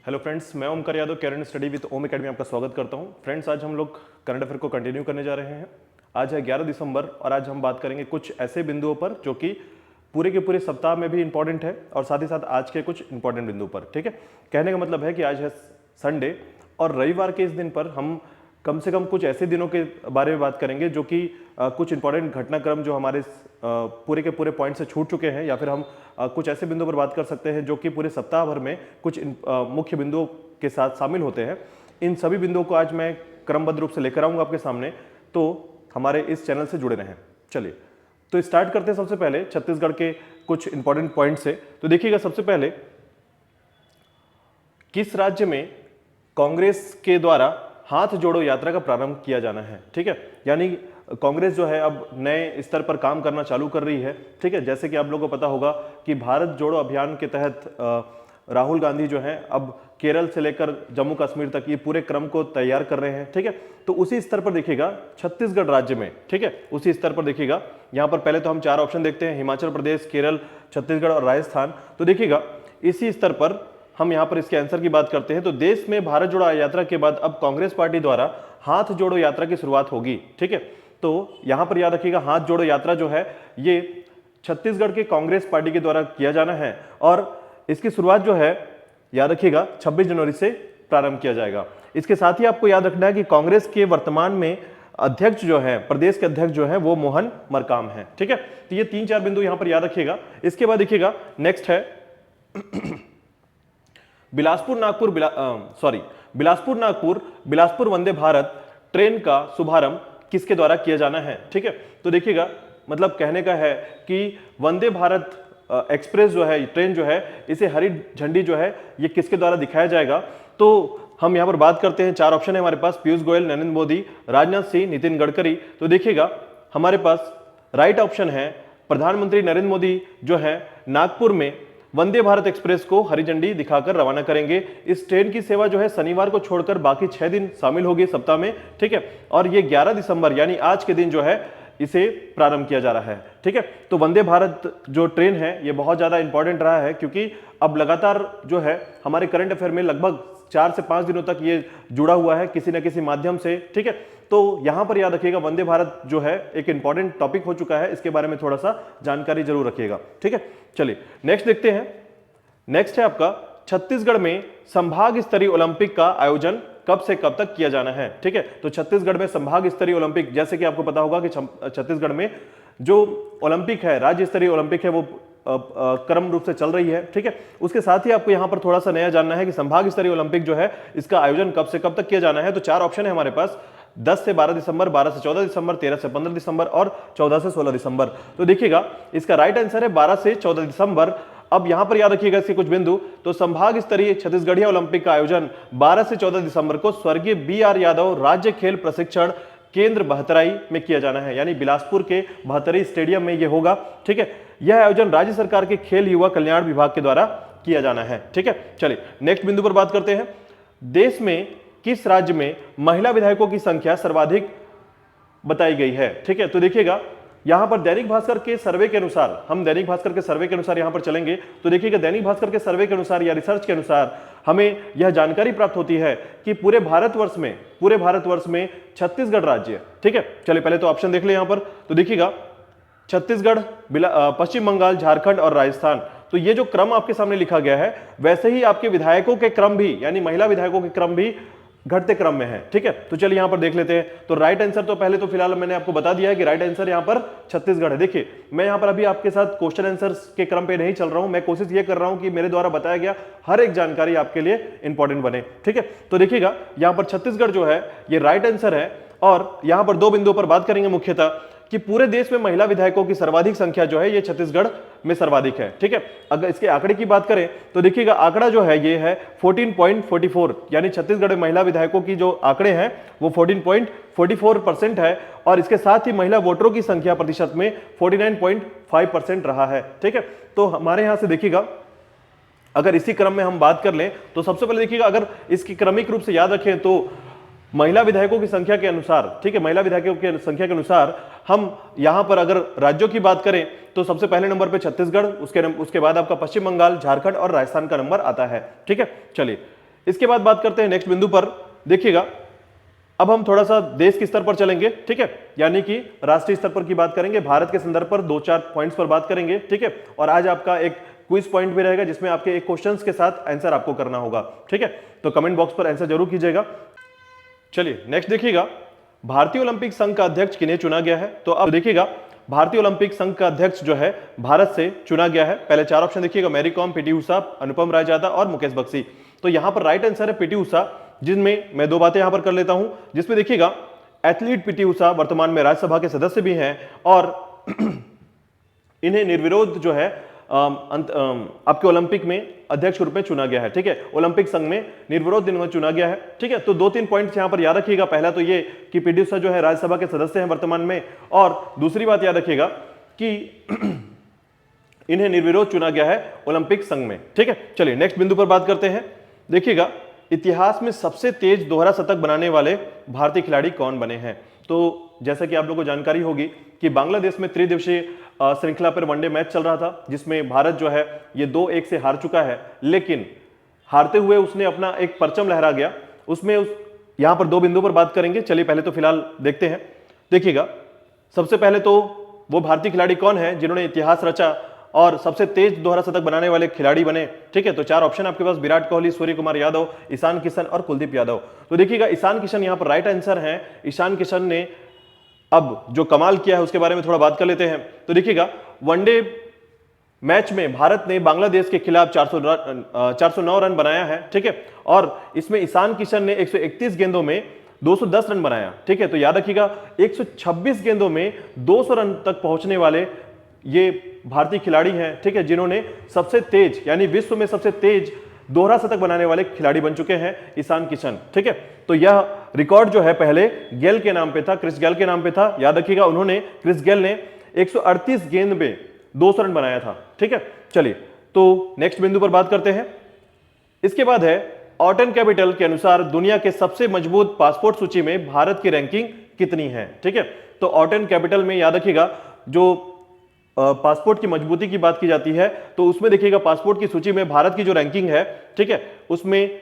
Hello friends, मैं Omkar Yadav, current study with Om academy आपका स्वागत करता हूं। फ्रेंड्स, आज हम लोग करंट अफेयर को कंटिन्यू करने जा रहे हैं। आज है 11 दिसंबर और आज हम बात करेंगे कुछ ऐसे बिंदुओं पर जो कि पूरे के पूरे सप्ताह में भी इंपॉर्टेंट है और साथ ही साथ आज के कुछ इंपॉर्टेंट बिंदु पर। ठीक है, कहने का मतलब है कि आज है संडे और रविवार के इस दिन पर हम कम से कम कुछ ऐसे दिनों के बारे में बात करेंगे जो कि कुछ इंपॉर्टेंट घटनाक्रम जो हमारे पूरे के पूरे पॉइंट से छूट चुके हैं, या फिर हम कुछ ऐसे बिंदुओं पर बात कर सकते हैं जो कि पूरे सप्ताह भर में कुछ मुख्य बिंदुओं के साथ शामिल होते हैं। इन सभी बिंदुओं को आज मैं क्रमबद्ध रूप से लेकर आऊंगा आपके सामने, तो हमारे इस चैनल से जुड़े रहें। चलिए तो स्टार्ट करते हैं सबसे पहले छत्तीसगढ़ के कुछ इंपॉर्टेंट पॉइंट से। तो देखिएगा, सबसे पहले किस राज्य में कांग्रेस के द्वारा हाथ जोड़ो यात्रा का प्रारंभ किया जाना है। ठीक है, यानी कांग्रेस जो है अब नए स्तर पर काम करना चालू कर रही है। ठीक है, जैसे कि आप लोगों को पता होगा कि भारत जोड़ो अभियान के तहत राहुल गांधी जो है अब केरल से लेकर जम्मू कश्मीर तक ये पूरे क्रम को तैयार कर रहे हैं। ठीक है, तो उसी स्तर पर देखिएगा छत्तीसगढ़ राज्य में, ठीक है, उसी स्तर पर देखिएगा यहाँ पर पहले तो हम 4 ऑप्शन देखते हैं, हिमाचल प्रदेश, केरल, छत्तीसगढ़ और राजस्थान। तो देखिएगा इसी स्तर पर हम यहाँ पर इसके आंसर की बात करते हैं। तो देश में भारत जोड़ो यात्रा के बाद अब कांग्रेस पार्टी द्वारा हाथ जोड़ो यात्रा की शुरुआत होगी। ठीक है, तो यहां पर याद रखिएगा हाथ जोड़ो यात्रा जो है ये छत्तीसगढ़ के कांग्रेस पार्टी के द्वारा किया जाना है और इसकी शुरुआत जो है याद रखिएगा 26 जनवरी से प्रारंभ किया जाएगा। इसके साथ ही आपको याद रखना है कि कांग्रेस के वर्तमान में अध्यक्ष जो है, प्रदेश के अध्यक्ष जो है वो मोहन मरकाम है। ठीक है, तो ये 3-4 बिंदु यहां पर याद रखिएगा। इसके बाद देखिएगा नेक्स्ट है बिलासपुर नागपुर बिलासपुर वंदे भारत ट्रेन का शुभारंभ किसके द्वारा किया जाना है। ठीक है, तो देखिएगा मतलब कहने का है कि वंदे भारत एक्सप्रेस जो है, ट्रेन जो है, इसे हरी झंडी जो है ये किसके द्वारा दिखाया जाएगा। तो हम यहां पर बात करते हैं, 4 ऑप्शन है हमारे पास, पीयूष गोयल, नरेंद्र मोदी, राजनाथ सिंह, नितिन गडकरी। तो देखिएगा हमारे पास राइट ऑप्शन है प्रधानमंत्री नरेंद्र मोदी जो है नागपुर में वंदे भारत एक्सप्रेस को हरी झंडी दिखाकर रवाना करेंगे। इस ट्रेन की सेवा जो है शनिवार को छोड़कर बाकी 6 दिन शामिल होगी सप्ताह में। ठीक है, और ये 11 दिसंबर यानी आज के दिन जो है इसे प्रारंभ किया जा रहा है। ठीक है, तो वंदे भारत जो ट्रेन है ये बहुत ज्यादा इंपॉर्टेंट रहा है क्योंकि अब लगातार जो है हमारे करंट अफेयर में लगभग 4 से 5 दिनों तक ये जुड़ा हुआ है किसी न किसी माध्यम से। ठीक है, तो यहां पर याद रखिएगा वंदे भारत जो है एक इंपॉर्टेंट टॉपिक हो चुका है, इसके बारे में थोड़ा सा जानकारी जरूर रखिएगा। ठीक है, चलिए नेक्स्ट देखते हैं। नेक्स्ट है आपका छत्तीसगढ़ में संभाग स्तरीय ओलंपिक का आयोजन कब से कब तक किया जाना है। ठीक है, तो छत्तीसगढ़ में संभाग स्तरीय ओलंपिक, जैसे कि आपको पता होगा कि छत्तीसगढ़ में जो ओलंपिक है, राज्य स्तरीय ओलंपिक है, वो क्रम रूप से चल रही है। ठीक है, उसके साथ ही आपको यहां पर थोड़ा सा नया जानना है कि संभाग स्तरीय ओलंपिक जो है इसका आयोजन कब से कब तक किया जाना है। तो 4 ऑप्शन है हमारे पास, 10 से 12 दिसंबर, 12 से 14 दिसंबर, 13 से 15 दिसंबर और 14 से 16 दिसंबर। तो देखिएगा इसका राइट आंसर है 12 से 14 दिसंबर। अब यहां पर याद रखिएगा इसके कुछ बिंदु। तो संभाग स्तरीय छत्तीसगढ़िया ओलंपिक का आयोजन 12 से 14 दिसंबर को स्वर्गीय BR यादव राज्य खेल प्रशिक्षण केंद्र बहतराई में किया जाना है, यानी बिलासपुर के बहतराई स्टेडियम में यह होगा। ठीक है, यह आयोजन राज्य सरकार के खेल युवा कल्याण विभाग के द्वारा किया जाना है। ठीक है, चलिए नेक्स्ट बिंदु पर बात करते हैं। देश में किस राज्य में महिला विधायकों की संख्या सर्वाधिक बताई गई है। ठीक है, तो देखिएगा यहां पर दैनिक भास्कर के सर्वे के अनुसार, हम दैनिक भास्कर के सर्वे के अनुसार यहां पर चलेंगे। तो देखिएगा दैनिक भास्कर के सर्वे के अनुसार या रिसर्च के अनुसार हमें यह जानकारी प्राप्त होती है कि पूरे भारतवर्ष में छत्तीसगढ़ राज्य, ठीक है, चलिए पहले तो ऑप्शन देख ले यहां पर। तो देखिएगा छत्तीसगढ़, पश्चिम बंगाल, झारखंड और राजस्थान। तो ये जो क्रम आपके सामने लिखा गया है वैसे ही आपके विधायकों के क्रम भी, यानी महिला विधायकों के क्रम भी घटते क्रम में है। ठीक है, तो चलिए यहां पर देख लेते हैं। तो राइट आंसर तो पहले तो फिलहाल मैंने आपको बता दिया है कि राइट आंसर यहां पर छत्तीसगढ़ है। देखिए मैं यहां पर अभी आपके साथ क्वेश्चन आंसर्स के क्रम पे नहीं चल रहा हूं, मैं कोशिश ये कर रहा हूं कि मेरे द्वारा बताया गया हर एक जानकारी आपके लिए इंपॉर्टेंट बने। ठीक है, तो देखिएगा यहां पर छत्तीसगढ़ जो है ये राइट आंसर है और यहां पर 2 बिंदुओं पर बात करेंगे मुख्यतः कि पूरे देश में महिला विधायकों की सर्वाधिक संख्या जो है ये छत्तीसगढ़ में सर्वाधिक है। ठीक है, अगर इसके आंकड़े की बात करें तो देखिएगा आंकड़ा जो है ये है 14.44, यानी छत्तीसगढ़ में महिला विधायकों की जो आंकड़े हैं वो 14.44% है और इसके साथ ही महिला वोटरों की संख्या प्रतिशत में 49.5% रहा है। ठीक है, तो हमारे यहां से देखिएगा अगर इसी क्रम में हम बात कर लें तो सबसे पहले देखिएगा अगर इसकी क्रमिक रूप से याद रखें तो महिला विधायकों की संख्या के अनुसार, ठीक है, महिला विधायकों की संख्या के अनुसार हम यहां पर अगर राज्यों की बात करें तो सबसे पहले नंबर पे छत्तीसगढ़, उसके बाद आपका पश्चिम बंगाल, झारखंड और राजस्थान का नंबर आता है। ठीक है, चलिए इसके बाद बात करते हैं नेक्स्ट बिंदु पर। देखिएगा अब हम थोड़ा सा देश के स्तर पर चलेंगे, ठीक है, यानी कि राष्ट्रीय स्तर पर की बात करेंगे, भारत के संदर्भ पर 2-4 पॉइंट्स पर बात करेंगे, ठीक है। और आज आपका एक क्विज पॉइंट भी रहेगा जिसमें आपके एक क्वेश्चंस के साथ आंसर आपको करना होगा, ठीक है। तो कमेंट बॉक्स पर आंसर जरूर कीजिएगा। चलिए नेक्स्ट देखिएगा, भारतीय ओलंपिक संघ का अध्यक्ष किन्हें चुना गया है। तो अब देखिएगा भारतीय ओलंपिक संघ का अध्यक्ष जो है भारत से चुना गया है। पहले 4 ऑप्शन देखिएगा, मैरी कॉम, पीटी उषा, अनुपम राय यादव और मुकेश बख्शी। तो यहां पर राइट आंसर है पीटी उषा, जिनमें मैं 2 बातें यहां पर कर लेता हूं, जिसमें देखिएगा एथलीट पीटी उषा वर्तमान में राज्यसभा के सदस्य भी हैं और इन्हें निर्विरोध जो है आपके ओलंपिक में अध्यक्ष के रूप में चुना गया है, ठीक है। ओलंपिक संघ में निर्विरोध इन्हें चुना गया है, ठीक है। तो 2-3 पॉइंट्स यहां पर याद रखिएगा। पहला तो ये कि पीटी उषा जो है राज्यसभा के सदस्य हैं वर्तमान में, और दूसरी बात याद रखिएगा कि इन्हें निर्विरोध चुना गया है ओलंपिक संघ में, ठीक है। चलिए नेक्स्ट बिंदु पर बात करते हैं। देखिएगा इतिहास में सबसे तेज दोहरा शतक बनाने वाले भारतीय खिलाड़ी कौन बने हैं। तो जैसा कि आप लोगों को जानकारी होगी कि बांग्लादेश में त्रिदिवसीय श्रृंखला पर वनडे मैच चल रहा था, जिसमें भारत जो है ये 2-1 से हार चुका है, लेकिन हारते हुए उसने अपना एक परचम लहरा गया। उसमें यहां पर 2 बिंदु पर बात करेंगे। चलिए पहले तो फिलहाल देखते हैं। देखिएगा सबसे पहले तो वो भारतीय खिलाड़ी कौन है जिन्होंने इतिहास रचा और सबसे तेज दोहरा शतक बनाने वाले खिलाड़ी बने, ठीक है। तो 4 ऑप्शन आपके पास, विराट कोहली, सूर्य कुमार यादव, ईशान किशन और कुलदीप यादव। तो देखिएगा ईशान किशन यहां पर राइट आंसर है। ईशान किशन ने अब जो कमाल किया है उसके बारे में थोड़ा बात कर लेते हैं। तो देखिएगा वनडे मैच में भारत ने बांग्लादेश के खिलाफ 409 रन बनाया है, ठीक है। और इसमें ईशान किशन ने 131 गेंदों में 210 रन बनाया, ठीक है। तो याद रखिएगा 126 गेंदों में 200 रन तक पहुंचने वाले ये भारतीय खिलाड़ी हैं, ठीक है, जिन्होंने सबसे तेज यानी विश्व में सबसे तेज दोहरा शतक बनाने वाले खिलाड़ी बन चुके हैं ईशान किशन, ठीक है। तो यह रिकॉर्ड जो है पहले गेल के नाम पे था, क्रिस गेल के नाम पे था। याद रखिएगा उन्होंने, क्रिस गेल ने 138 गेंद में 200 रन बनाया था, ठीक है। चलिए तो नेक्स्ट बिंदु पर बात करते हैं। इसके बाद है ऑटन कैपिटल के अनुसार दुनिया के सबसे मजबूत पासपोर्ट सूची में भारत की रैंकिंग कितनी है, ठीक है। तो ऑटन कैपिटल में याद रखिएगा जो पासपोर्ट की मजबूती की बात की जाती है, तो उसमें देखिएगा पासपोर्ट की सूची में भारत की जो रैंकिंग है, ठीक है, उसमें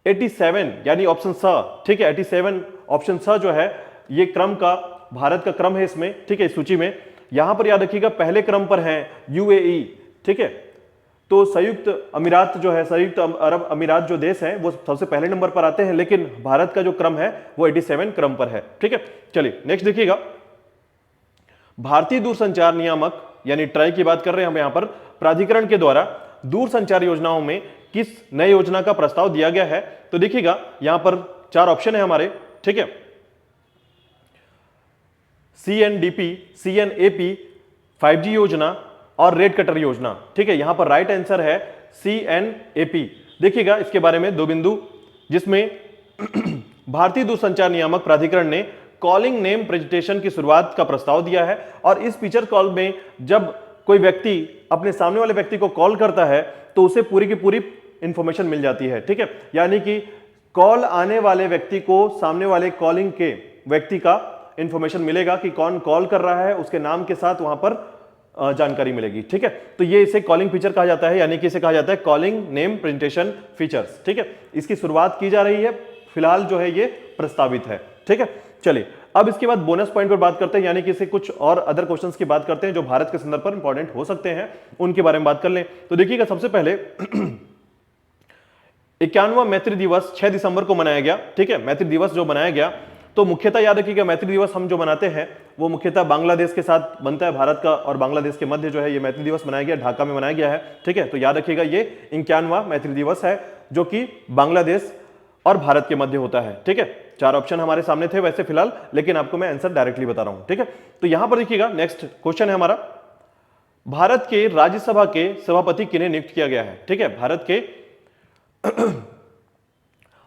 87 यानी ऑप्शन स, ठीक है, 87 ऑप्शन स जो है ये क्रम का भारत का क्रम है इसमें, ठीक है, इस सूची में। यहां पर याद रखिएगा पहले क्रम पर है यूएई, ठीक है। तो संयुक्त अमीरात जो है, संयुक्त अरब अमीरात जो देश है वो सबसे पहले नंबर पर आते हैं, लेकिन भारत का जो क्रम है वो 87 क्रम पर है, ठीक है। चलिए नेक्स्ट देखिएगा, भारतीय दूरसंचार नियामक यानी ट्राई की बात कर रहे हैं हम यहां पर, प्राधिकरण के द्वारा दूरसंचार योजनाओं में किस नई योजना का प्रस्ताव दिया गया है। तो देखिएगा यहां पर 4 ऑप्शन है हमारे, ठीक है, CNDP, CNAP, 5G योजना और रेड कटर योजना, ठीक है। यहां पर राइट आंसर है CNAP। देखिएगा इसके बारे में 2 बिंदु, जिसमें भारतीय दूरसंचार नियामक प्राधिकरण ने कॉलिंग नेम प्रेजेंटेशन की शुरुआत का प्रस्ताव दिया है, और इस फीचर कॉल में जब कोई व्यक्ति अपने सामने वाले व्यक्ति को कॉल करता है तो उसे पूरी की पूरी इंफॉर्मेशन मिल जाती है, ठीक है। यानी कि कॉल आने वाले व्यक्ति को सामने वाले कॉलिंग के व्यक्ति का इंफॉर्मेशन मिलेगा कि कौन कॉल कर रहा है, उसके नाम के साथ वहां पर जानकारी मिलेगी, ठीक है। तो ये इसे कॉलिंग फीचर कहा जाता है, यानी कि इसे कहा जाता है कॉलिंग नेम प्रेजेंटेशन फीचर्स, ठीक है। इसकी शुरुआत की जा रही है, फिलहाल जो है ये प्रस्तावित है, ठीक है। चलिए अब इसके बाद बोनस पॉइंट पर बात करते हैं, यानी कि इसे कुछ और अदर क्वेश्चंस की बात करते हैं जो भारत के संदर्भ पर इंपॉर्टेंट हो सकते हैं, उनके बारे में बात कर लें। तो देखिएगा सबसे पहले 51वां मैत्री दिवस 6 दिसंबर को मनाया गया, ठीक है। मैत्री दिवस जो मनाया गया, तो मुख्यतः याद रखिएगा मैत्री दिवस हम जो मनाते हैं वो मुख्यतः बांग्लादेश के साथ बनता है, भारत का और बांग्लादेश के मध्य जो है ये मैत्री दिवस मनाया गया, ढाका में मनाया गया है, ठीक है। तो याद रखिएगा ये 51वां मैत्री दिवस है जो कि बांग्लादेश और भारत के मध्य होता है, ठीक है। 4 ऑप्शन हमारे सामने थे वैसे फिलहाल, लेकिन आपको मैं आंसर डायरेक्टली बता रहा हूं, ठीक है। तो यहां पर देखिएगा नेक्स्ट क्वेश्चन है हमारा, भारत के राज्यसभा के सभापति किन्हें नियुक्त किया गया है, ठीक है। भारत के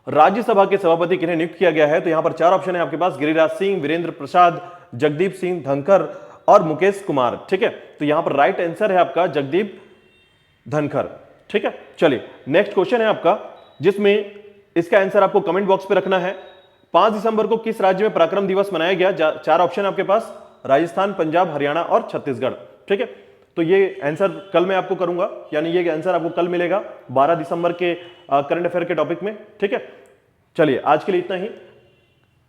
राज्यसभा के सभापति किन्हें नियुक्त किया गया है। तो यहां पर 4 ऑप्शन है आपके पास, गिरिराज सिंह, वीरेंद्र प्रसाद, जगदीप सिंह धनखड़ और मुकेश कुमार, ठीक है। तो यहां पर राइट आंसर है आपका जगदीप धनखड़, ठीक है। चलिए नेक्स्ट क्वेश्चन है आपका, जिसमें इसका आंसर आपको कमेंट बॉक्स पे रखना है। 5 दिसंबर को किस राज्य में पराक्रम दिवस मनाया गया। 4 ऑप्शन आपके पास, राजस्थान, पंजाब, हरियाणा और छत्तीसगढ़, ठीक है। तो ये आंसर कल मैं आपको करूंगा, यानी ये आंसर आपको कल मिलेगा 12 दिसंबर के करंट अफेयर के टॉपिक में। ठीक है, चलिए आज के लिए इतना ही,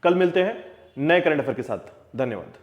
कल मिलते हैं नए करंट अफेयर के साथ। धन्यवाद।